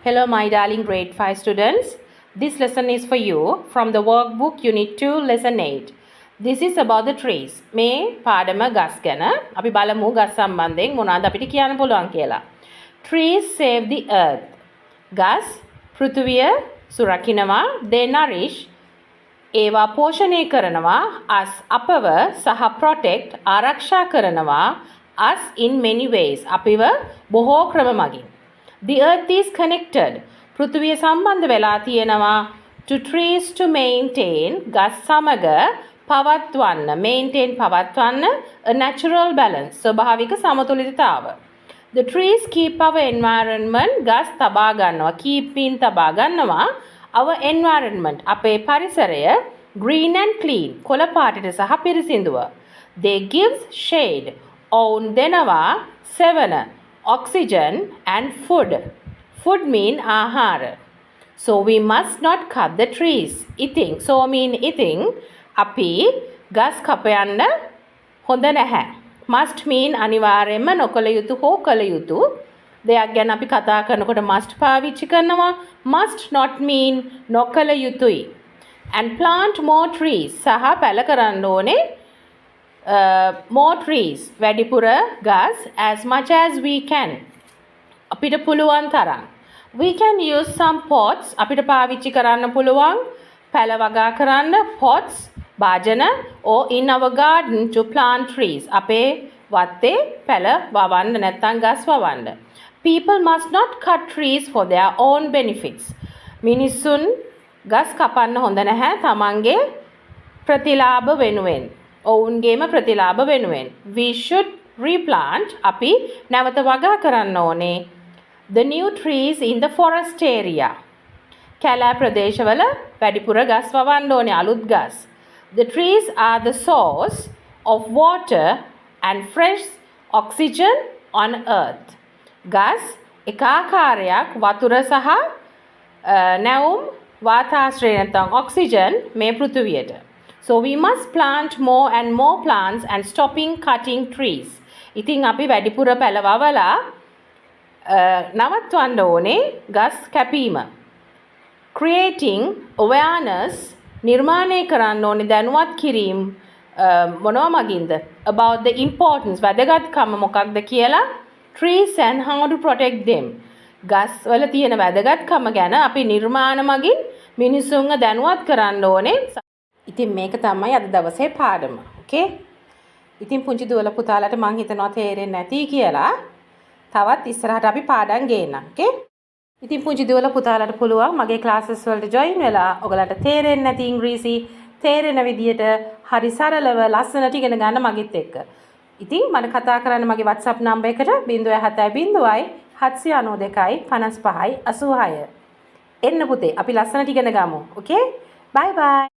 Hello, my darling grade 5 students. This lesson is for you from the workbook Unit 2, Lesson 8. This is about the trees. මේ පාඩම ගස් ගැන අපි බලමු ගස් සම්බන්ධයෙන් මොනවද අපිට කියන්න පුළුවන් කියලා. Trees save the earth. ගස් පෘථිවිය සුරකින්නවා. They nourish. ඒවා පෝෂණය කරනවා. us අපව සහ protect ආරක්ෂා කරනවා. us in many ways. අපිව බොහෝ ක්‍රම මගින්. The earth is connected. පෘථිවිය සම්බන්ධ වෙලා තියෙනවා to trees to maintain ගස් සමග පවත්වන්න maintain පවත්වන්න a natural balance ස්වභාවික සමතුලිතතාව. The trees keep our environment ගස් තබා ගන්නවා keeping තබා ගන්නවා our environment අපේ පරිසරය green and clean කොළ පාටට සහ පිරිසිදුව. They gives shade ඔවුන් දෙනවා සෙවන oxygen and food. Food mean ආහාර. So we must not cut the trees. Eating. So mean eating. අපි ගස් කපයන්න හොඳ නැහැ. Must mean අනිවාර්යයෙන්ම නොකළ යුතු හෝ කළ යුතු දෙයක් ගැන අපි කතා කරනකොට must පාවිච්චි කරනවා. Must not mean නොකළ යුතුයි. And plant more trees. සහ පැල කරන්න ඕනේ more trees. වැඩිපුර ගස් as much as we can. අපිට පුළුවන් තරම්. We can use some pots. අපිට පාවිච්චි කරන්න පුළුවන් පැල වගා කරන්න pots භාජන or in our garden to plant trees. අපේ වත්තේ පැල වවන්න නැත්නම් ගස් වවන්න. People must not cut trees for their own benefits. මිනිසුන් ගස් කපන්න හොඳ නැහැ තමන්ගේ ප්‍රතිලාභ වෙනුවෙන්. ඔවුන්ගේම ප්‍රතිලාභ වෙනුවෙන්. We should replant. අපි නැවත වගා කරන්න ඕනේ the new trees in the forest area. කැලෑ ප්‍රදේශවල වැඩිපුර ගස් වවන්න ඕනේ අලුත් ගස්. The trees are the source of water and fresh oxygen on earth. ගස් එකාකාරයක් වතුර සහ නැවුම් වාතාශ්‍රය නැත්නම් oxygen මේ පෘථිවියට. So we must plant more and more plants and stopping cutting trees. ඉතින් අපි වැඩිපුර පැල වවලා නවත්වන්න ඕනේ ගස් කැපීම. Creating awareness නිර්මාණය කරන්න ඕනේ දැනුවත් කිරීම මොනවා මගින්ද about the importance වැදගත්කම මොකක්ද කියලා trees and how to protect them. ගස් වල තියෙන වැදගත්කම ගැන අපි නිර්මාණ මගින් මිනිසුන්ව දැනුවත් කරන්න ඕනේ. ඉතින් මේක තමයි අද දවසේ පාඩම. ඕකේ? ඉතින් පුංචි දුවල පුතාලට මං හිතනවා තේරෙන්නේ නැති කියලා. තවත් ඉස්සරහට අපි පාඩම් ගේන්නම්. ඕකේ? ඉතින් පුංචි දුවල පුතාලට පුළුවන් මගේ ක්ලාසස් වලට ජොයින් වෙලා ඔයගලට තේරෙන්නේ නැති ඉංග්‍රීසි තේරෙන විදියට හරි සරලව ලස්සනට ඉගෙන ගන්න මගෙත් එක්ක. ඉතින් මට කතා කරන්න මගේ WhatsApp නම්බර් එකට 070 792 55 86. එන්න පුතේ අපි ලස්සනට ඉගෙන ගමු. ඕකේ? බයි බයි.